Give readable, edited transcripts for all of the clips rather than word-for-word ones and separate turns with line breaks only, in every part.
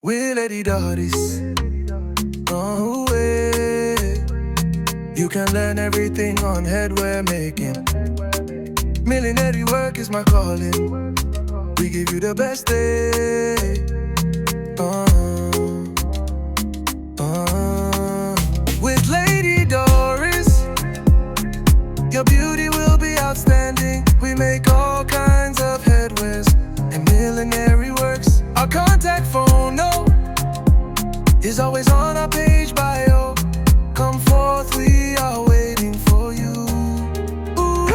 With Lady Doris. Oh, way. You can learn everything on headwear making. Millinery work is my calling. We give you the best day. With Lady Doris, your beauty will be outstanding. We make all kinds of headwears and millinery works. Our contact phone, no, is always on our page bio. Come forth, we are waiting for you. Ooh.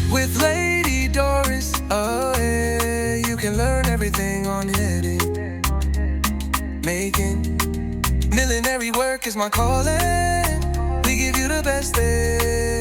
With Lady Doris, oh yeah, you can learn everything on heading. Making millinery work is my calling. We give you the best day.